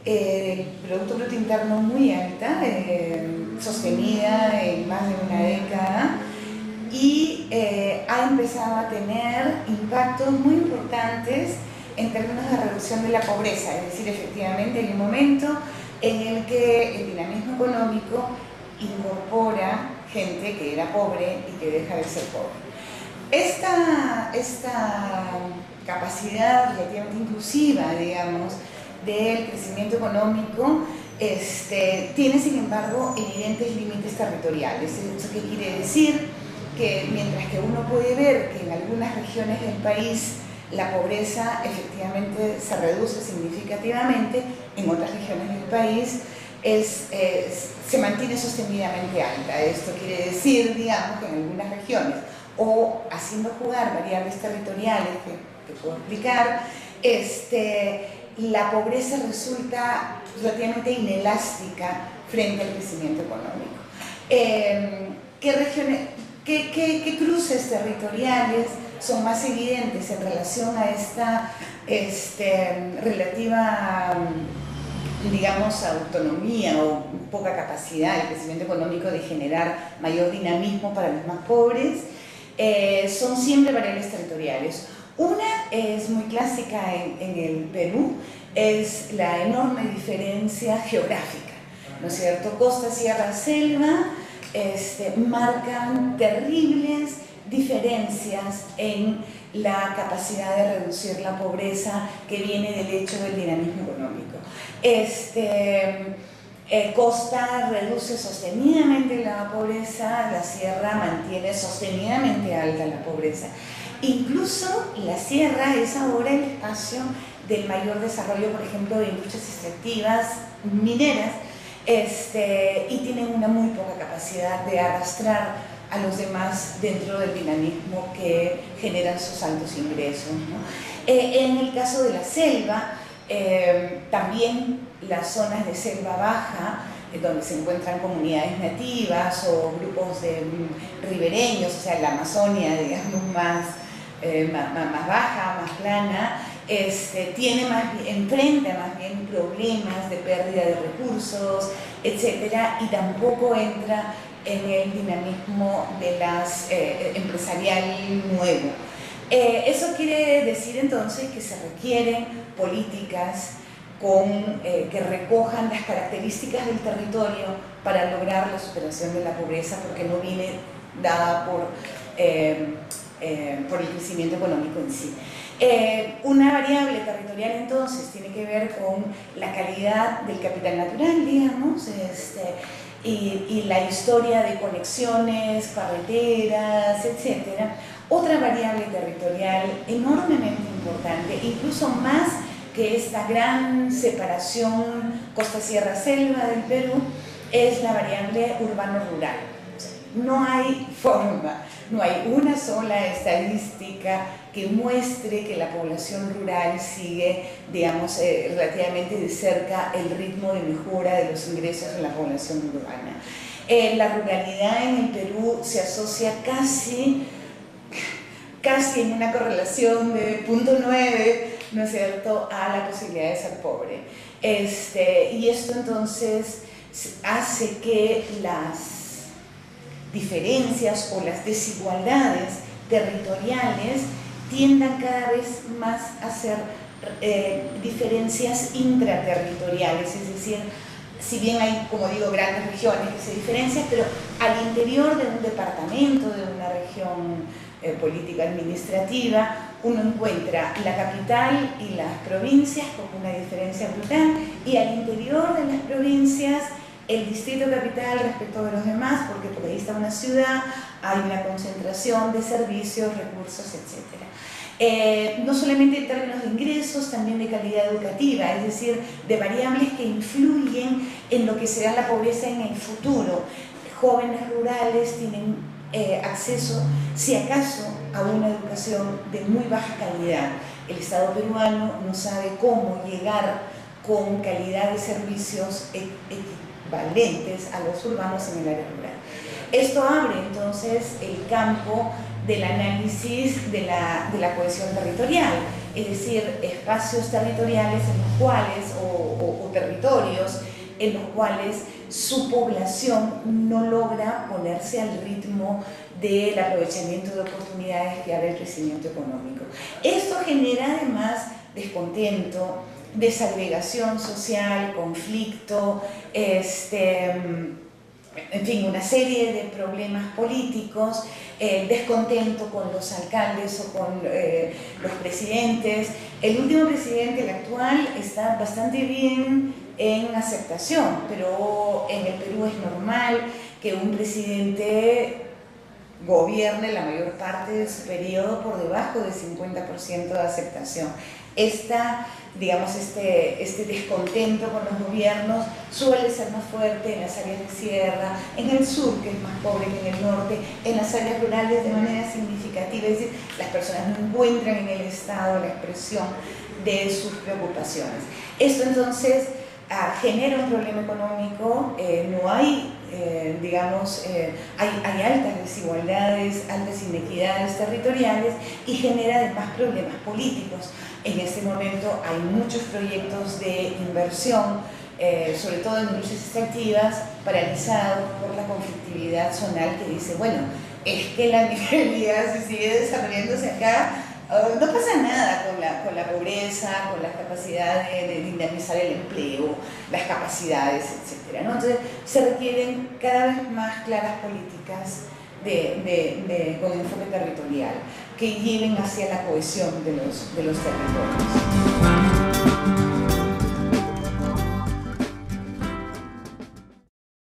el Producto Bruto Interno muy alta, sostenida en más de una década, y ha empezado a tener impactos muy importantes en términos de reducción de la pobreza. Es decir, efectivamente hay un momento en el que el dinamismo económico incorpora gente que era pobre y que deja de ser pobre. Esta capacidad relativamente inclusiva, digamos, del crecimiento económico tiene, sin embargo, evidentes límites territoriales. ¿Eso qué quiere decir? Que mientras que uno puede ver que en algunas regiones del país la pobreza efectivamente se reduce significativamente, en otras regiones del país se mantiene sostenidamente alta. Esto quiere decir, digamos, que en algunas regiones, o haciendo jugar variables territoriales que puedo explicar, la pobreza resulta relativamente inelástica frente al crecimiento económico. ¿Qué cruces territoriales son más evidentes en relación a esta relativa, digamos, autonomía o poca capacidad del crecimiento económico de generar mayor dinamismo para los más pobres? Son siempre variables territoriales. Una es muy clásica en el Perú, es la enorme diferencia geográfica, ¿no es cierto? Costa, sierra, selva marcan terribles diferencias en la capacidad de reducir la pobreza que viene del hecho del dinamismo económico. Costa reduce sostenidamente la pobreza, la sierra mantiene sostenidamente alta la pobreza. Incluso la sierra es ahora el espacio del mayor desarrollo, por ejemplo, de industrias extractivas mineras, y tienen una muy poca capacidad de arrastrar a los demás dentro del dinamismo que generan sus altos ingresos, ¿no? En el caso de la selva, también las zonas de selva baja, donde se encuentran comunidades nativas o grupos de ribereños, o sea, la Amazonia, digamos, más baja, más plana, enfrenta más bien problemas de pérdida de recursos, etcétera, y tampoco entra en el dinamismo de empresarial nuevo. Eso quiere decir entonces que se requieren políticas que recojan las características del territorio para lograr la superación de la pobreza, porque no viene dada por el crecimiento económico en sí. Una variable territorial entonces tiene que ver con la calidad del capital natural, digamos, y la historia de conexiones, carreteras, etc. Otra variable territorial enormemente importante, incluso más que esta gran separación costa-sierra-selva del Perú, es la variable urbano-rural. No hay forma, no hay una sola estadística que muestre que la población rural sigue, digamos, relativamente de cerca el ritmo de mejora de los ingresos de la población urbana. La ruralidad en el Perú se asocia casi en una correlación de 0.9, ¿no es cierto?, a la posibilidad de ser pobre. Y esto entonces hace que las diferencias o las desigualdades territoriales tiendan cada vez más a ser diferencias intraterritoriales, es decir, si bien hay, como digo, grandes regiones que se diferencian, pero al interior de un departamento, de una región política administrativa, uno encuentra la capital y las provincias con una diferencia brutal, y al interior de las provincias el distrito capital respecto de los demás, porque por ahí está una ciudad, hay una concentración de servicios, recursos, etc. No solamente en términos de ingresos, también de calidad educativa, es decir, de variables que influyen en lo que será la pobreza en el futuro. Jóvenes rurales tienen acceso, si acaso, a una educación de muy baja calidad. El Estado peruano no sabe cómo llegar con calidad de servicios equivalentes a los urbanos en el área rural. Esto abre entonces el campo del análisis de la cohesión territorial. es decir, espacios territoriales en los cuales, o territorios en los cuales su población no logra ponerse al ritmo del aprovechamiento de oportunidades que abre el crecimiento económico. Esto genera además descontento, desagregación social, conflicto, en fin, una serie de problemas políticos, descontento con los alcaldes o con los presidentes. El último presidente, el actual, está bastante bien en aceptación, pero en el Perú es normal que un presidente gobierne la mayor parte de su periodo por debajo del 50% de aceptación. Digamos, este descontento con los gobiernos suele ser más fuerte en las áreas de sierra, en el sur, que es más pobre que en el norte, en las áreas rurales de manera significativa, es decir, las personas no encuentran en el Estado la expresión de sus preocupaciones. Esto entonces genera un problema económico, no hay, hay altas desigualdades, altas inequidades territoriales y genera además problemas políticos. En este momento hay muchos proyectos de inversión, sobre todo en industrias extractivas, paralizados por la conflictividad zonal que dice, bueno, es que la minería se sigue desarrollándose acá, no pasa nada con la pobreza, con la capacidad de dinamizar el empleo, las capacidades, etc., ¿no? Entonces se requieren cada vez más claras políticas con enfoque territorial que lleven hacia la cohesión de los territorios.